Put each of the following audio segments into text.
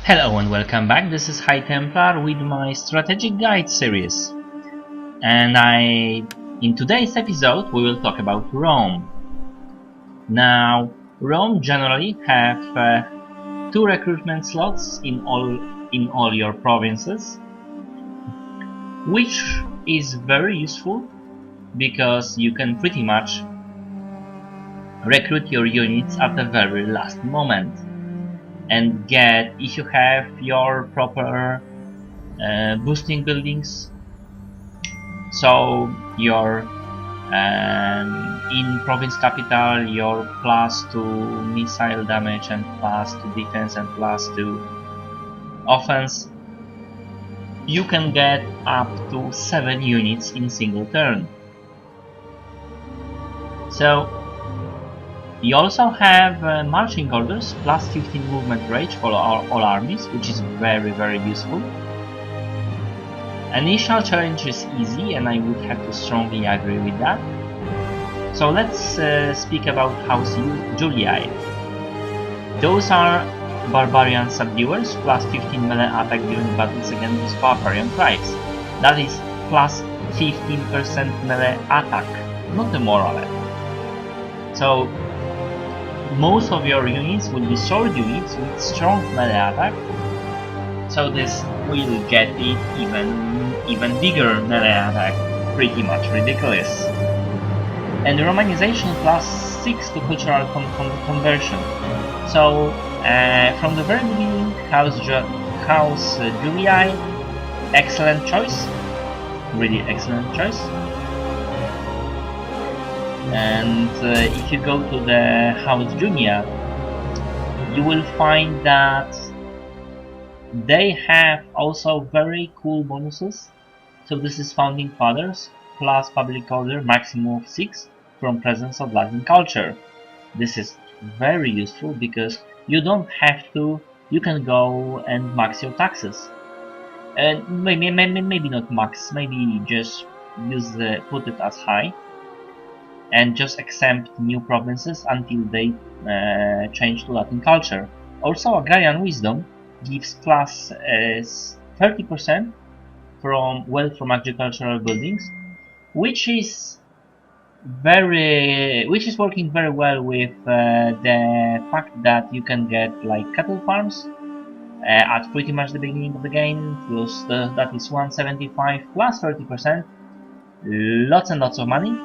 Hello and welcome back. This is High Templar with my strategic guide series. In today's episode we will talk about Rome. Now, Rome generally have two recruitment slots in all your provinces, which is very useful because you can pretty much recruit your units at the very last moment and get, if you have your proper boosting buildings, so your in province capital your +2 missile damage and +2 defense and +2 offense, you can get up to 7 units in single turn. So you also have marching orders, +15 movement range for all armies, which is very useful. Initial challenge is easy, and I would have to strongly agree with that. So let's speak about House Julii. Those are barbarian subduers, +15 melee attack during battles against barbarian tribes. That is +15% melee attack, not the morale. So most of your units will be sword units with strong melee attack, so this will get it even bigger melee attack, pretty much ridiculous. And Romanization +6 to cultural conversion. So from the very beginning, House Julii, excellent choice, really excellent choice. And if you go to the House Junia, you will find that they have also very cool bonuses. So this is Founding Fathers plus Public Order, maximum of 6 from presence of Latin culture. This is very useful because you don't have to, you can go and max your taxes. And maybe not max, maybe just put it as high and just exempt new provinces until they change to Latin culture. Also, Agrarian Wisdom gives +30% from wealth from agricultural buildings, which is working very well with the fact that you can get like cattle farms at pretty much the beginning of the game. Plus that is 175 plus 30%, lots and lots of money.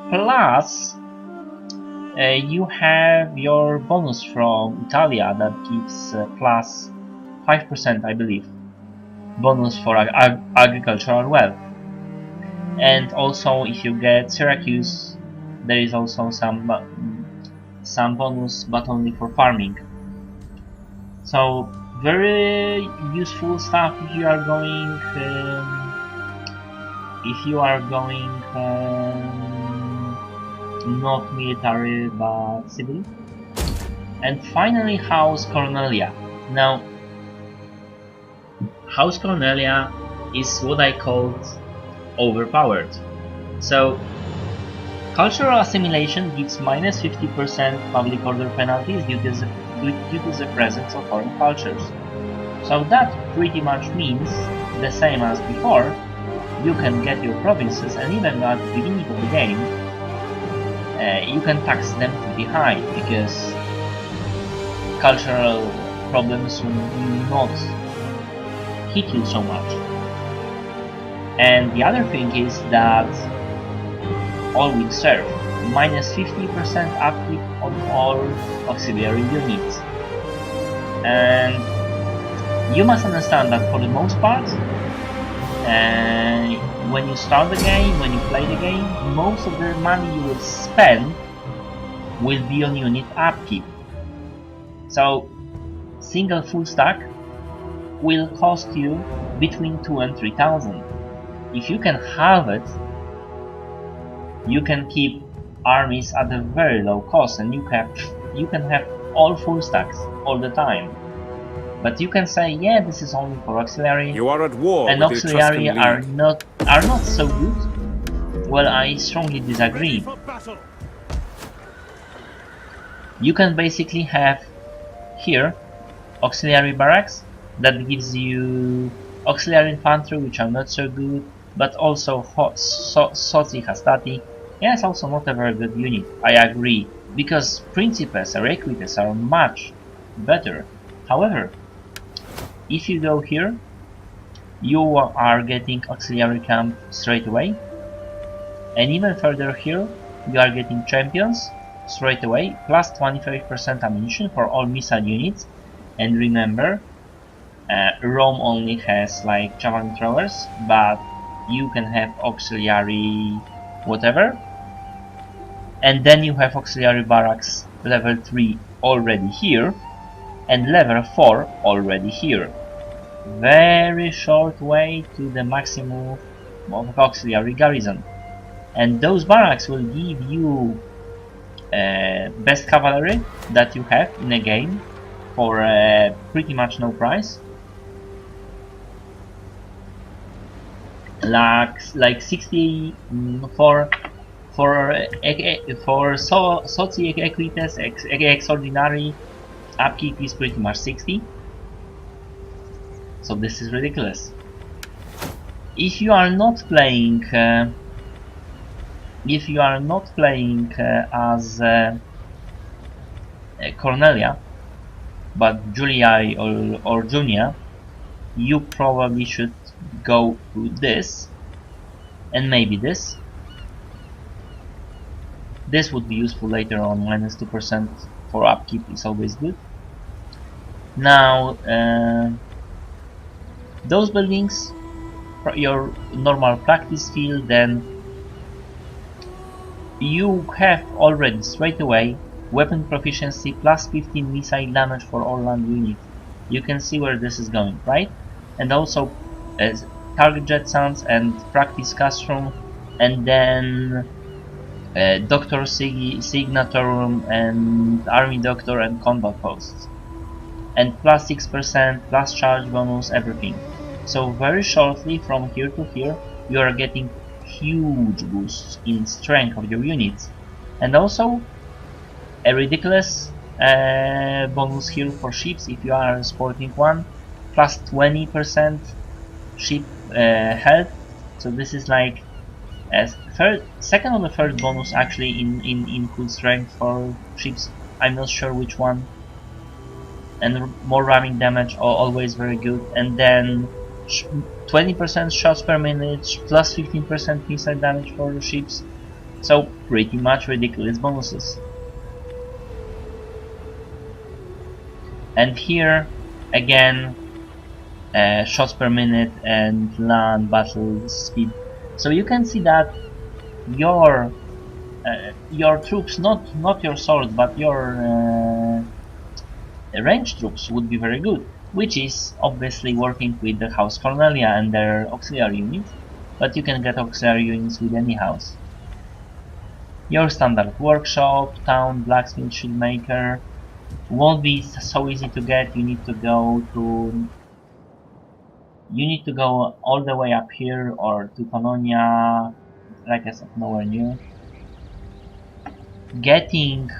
Plus, you have your bonus from Italia that gives +5%, I believe, bonus for agricultural wealth. And also, if you get Syracuse, there is also some bonus, but only for farming. So, very useful stuff if you are going not military but civil. And finally, House Cornelia. Now, House Cornelia is what I called overpowered. So cultural assimilation gives -50% public order penalties due to the presence of foreign cultures. So that pretty much means the same as before. You can get your provinces, and even at the beginning of the game you can tax them pretty high because cultural problems will not hit you so much. And the other thing is that all will serve, -50% upkeep on all auxiliary units. And you must understand that for the most part, when you start the game, when you play the game, most of the money you will spend will be on unit upkeep. So single full stack will cost you between 2,000 and 3,000. If you can halve it, you can keep armies at a very low cost, and you can have all full stacks all the time. But you can say, yeah, this is only for auxiliary. You are at war and with auxiliary the are not so good. Well, I strongly disagree. You can basically have here auxiliary barracks that gives you auxiliary infantry, which are not so good, but also Sozi Hastati. Yeah, it's also not a very good unit, I agree, because Principes or Equites are much better. However, if you go here, you are getting auxiliary camp straight away, and even further here, you are getting champions straight away, plus 25% ammunition for all missile units. And remember, Rome only has like javelin throwers, but you can have auxiliary whatever. And then you have auxiliary barracks level 3 already here, and level 4 already here. Very short way to the maximum of auxiliary garrison. And those barracks will give you best cavalry that you have in a game for pretty much no price. Like 60 for Soci Equites Extraordinary upkeep is pretty much 60. So this is ridiculous. If you are not playing as Cornelia, but Julii or Junia, you probably should go to this, and maybe this. This would be useful later on. Minus 2% for upkeep is always good. Now, those buildings, your normal practice field, then you have already straight away weapon proficiency plus 15 missile damage for all land units. You can see where this is going, right? And also target jet sounds and practice classroom, and then doctor signatorum and army doctor and combat posts, and plus 6% plus charge bonus, everything. So very shortly from here to here you are getting huge boosts in strength of your units, and also a ridiculous bonus here for ships if you are sporting one, plus 20% ship health. So this is like second or the third bonus actually in full strength for ships. I'm not sure which one. And more ramming damage, always very good. And then 20% shots per minute plus 15% missile damage for the ships. So pretty much ridiculous bonuses. And here again, shots per minute and land battle speed. So you can see that your troops, not your swords, but your ranged troops would be very good, which is obviously working with the House Cornelia and their auxiliary units, but you can get auxiliary units with any house. Your standard workshop, town, blacksmith, shieldmaker won't be so easy to get. You need to go all the way up here or to Pannonia, like I said, nowhere near. Getting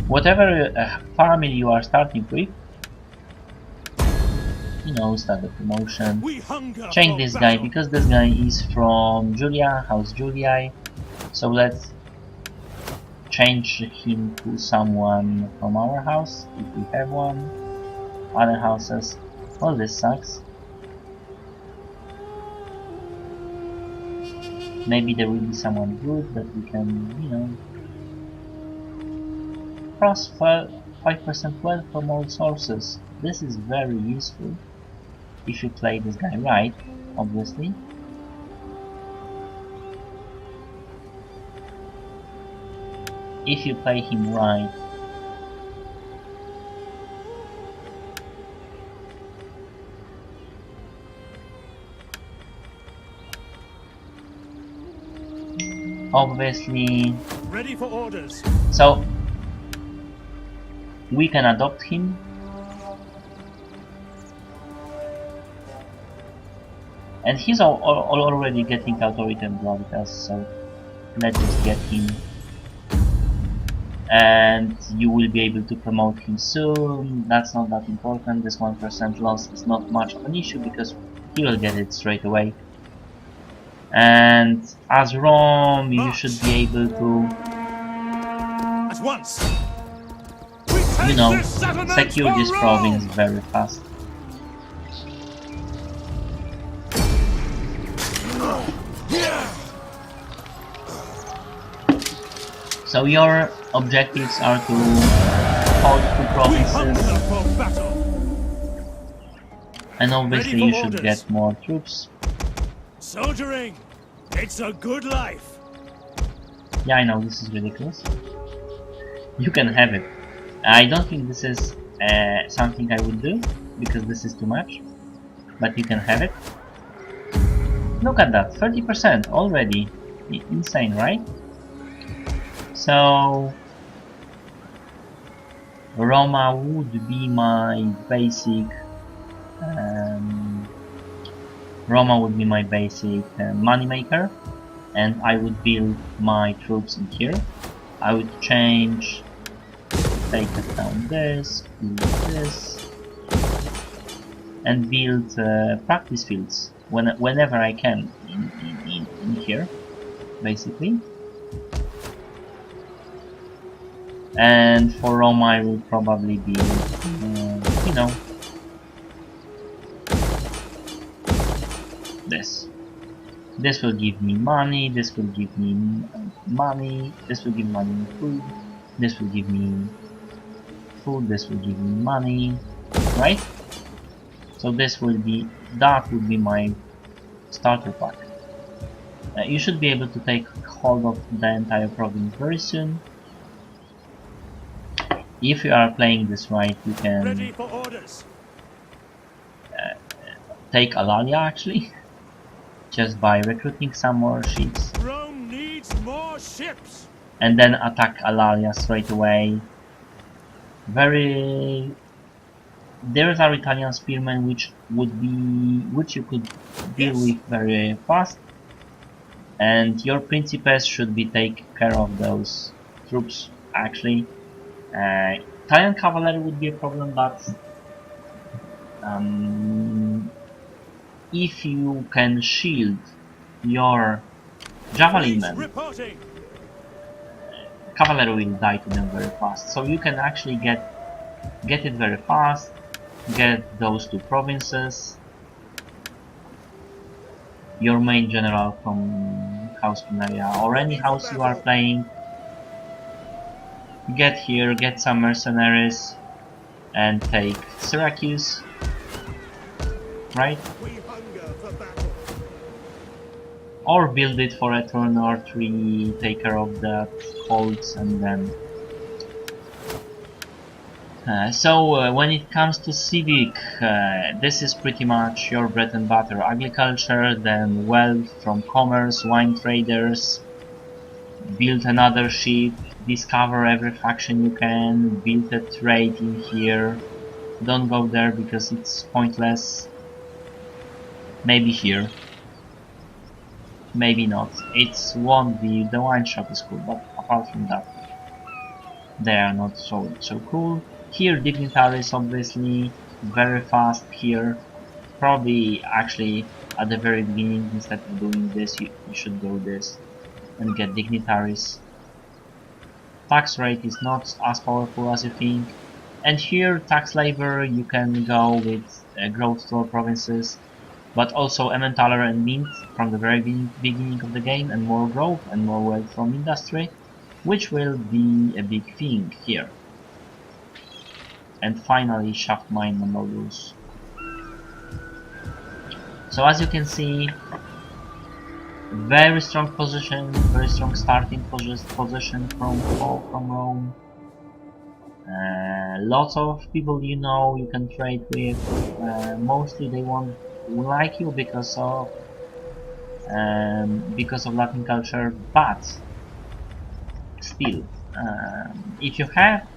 whatever family you are starting with, you know, start the promotion. Change this guy because this guy is from Julia, House Julii. So let's change him to someone from our house if we have one. Other houses. Well, this sucks. Maybe there will be someone good that we can, you know, plus 5% wealth from all sources. This is very useful if you play this guy right, obviously. If you play him right, obviously. Ready for orders. So we can adopt him. And he's already getting authority and gravitas, so let's just get him. and you will be able to promote him soon. That's not that important. This 1% loss is not much of an issue because he will get it straight away. And as Rome, you should be able to, At once. you know, secure this province very fast. So your objectives are to hold 2 provinces, and obviously you should get more troops. Soldiering, it's a good life. Yeah, I know, this is ridiculous. You can have it. I don't think this is something I would do, because this is too much. But you can have it. Look at that, 30% already. Insane, right? So Roma would be my basic money maker, and I would build my troops in here. I would change, take it down this, build this, and build practice fields whenever I can in here, basically. And for Roma I will probably be, you know, this. This will give me money, this will give me money, this will give me money and food, this will give me food, this will give me money, right? So this will be, that will be my starter pack. You should be able to take hold of the entire province very soon. If you are playing this right, you can Ready for orders. Take Alalia actually, just by recruiting some more ships. Rome needs more ships. And then attack Alalia straight away. There's our Italian spearmen, which you could deal with very fast. And your Principes should be take care of those troops actually. Italian cavalry would be a problem, but if you can shield your javelin men, cavalry will die to them very fast. So you can actually get it very fast, get those 2 provinces. Your main general from House Pineria or any house you are playing, get here, get some mercenaries and take Syracuse, right? Or build it for a turn or 3, take care of the holds, and then when it comes to civic, this is pretty much your bread and butter. Agriculture, then wealth from commerce, wine traders, build another ship, discover every faction you can, build a trade in here. Don't go there because it's pointless. Maybe here, maybe not. It won't be, the wine shop is cool, but apart from that, they are not so cool. Here dignitaries, obviously, very fast here. Probably actually at the very beginning, instead of doing this, you should go this and get dignitaries. Tax rate is not as powerful as you think. And here tax labor, you can go with growth to all provinces, but also Emmentaler and Mint from the very beginning of the game, and more growth and more wealth from industry, which will be a big thing here. And finally shaft mine and modules. So as you can see, very strong position, very strong starting position from Rome. Lots of people you know you can trade with. Mostly they won't like you because of Latin culture, but still, if you have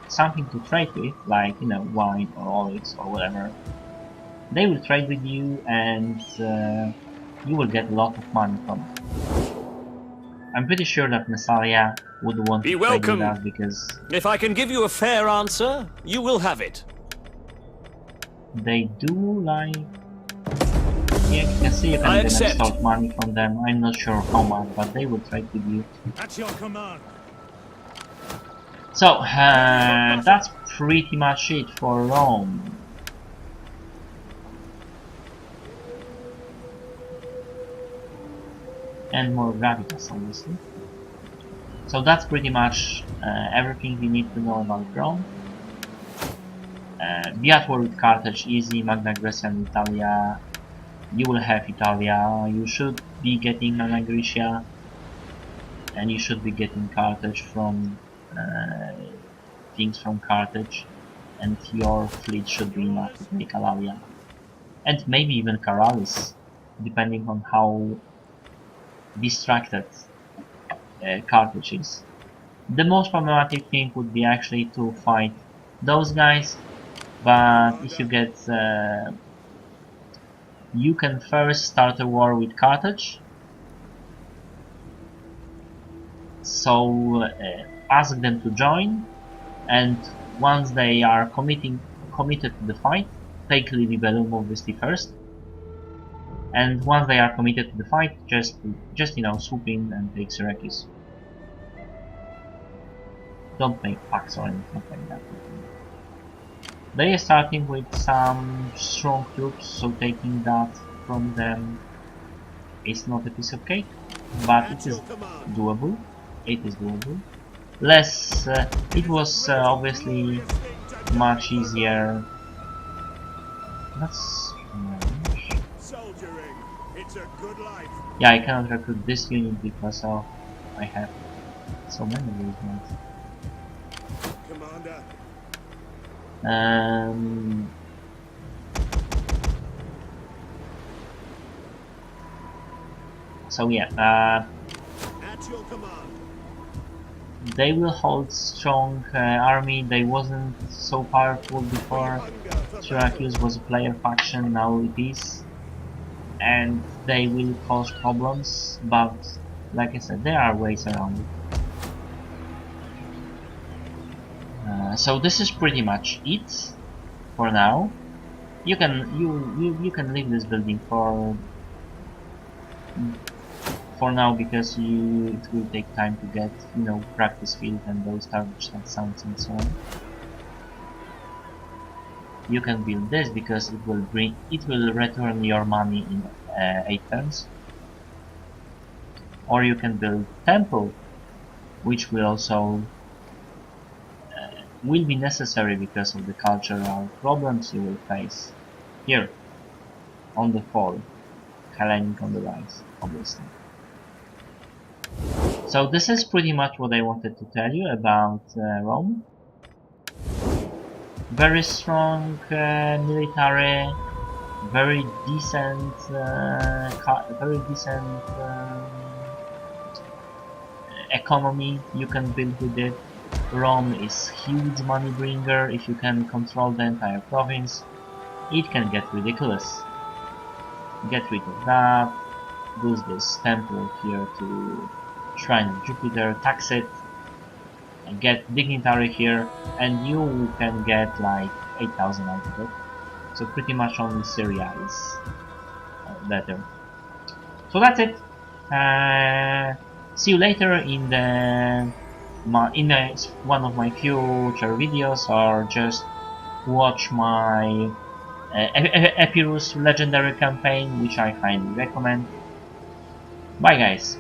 something to trade with, like, you know, wine or olives or whatever, they will trade with you, and you will get a lot of money from it. I'm pretty sure that Massalia would want Be to trade with welcome. us because If I can give you a fair answer, you will have it. they do like... Yeah, you can see you I can accept. extort money from them. I'm not sure how much, but they will trade with you. At your command. So, that's pretty much it for Rome. And more gravitas, obviously. So that's pretty much everything we need to know about Rome. Be at war with Carthage, easy. Magna Graecia and Italia. You will have Italia. You should be getting Magna Graecia, and you should be getting Carthage from things from Carthage, and your fleet should be enough to take Alalia, and maybe even Caralis, depending on how distracted Carthage is. The most problematic thing would be actually to fight those guys, but if you get you can first start a war with Carthage, so ask them to join, and once they are committed to the fight, take Libellum obviously first, and once they are committed to the fight, just you know, swoop in and take Syracuse. Don't make Pax or anything like that. They are starting with some strong troops, so taking that from them is not a piece of cake, but it is doable. It is doable. Less, it was obviously much easier. That's Soldiering. It's a good life. yeah, I cannot recruit this unit because of I have so many regiments. Commander. So yeah, At your command. they will hold strong army. They wasn't so powerful before. Syracuse was a player faction, now it is, and they will cause problems, but like I said, there are ways around it. So this is pretty much it for now. You can you can leave this building for now, because it will take time to get, you know, practice field and those target sounds and so on. You can build this because it will return your money in 8 turns. Or you can build temple, which will also will be necessary because of the cultural problems you will face here on the fall, Hellenic on the rise, obviously. So this is pretty much what I wanted to tell you about Rome. Very strong military, very decent, economy you can build with it. Rome is huge money bringer. If you can control the entire province, it can get ridiculous. Get rid of that, lose this temple here to Shrine of Jupiter, tax it, and get dignitary here, and you can get like 8,000 out of it. So pretty much only Syria is better. So that's it. See you later in one of my future videos, or just watch my Epirus legendary campaign, which I highly recommend. Bye guys.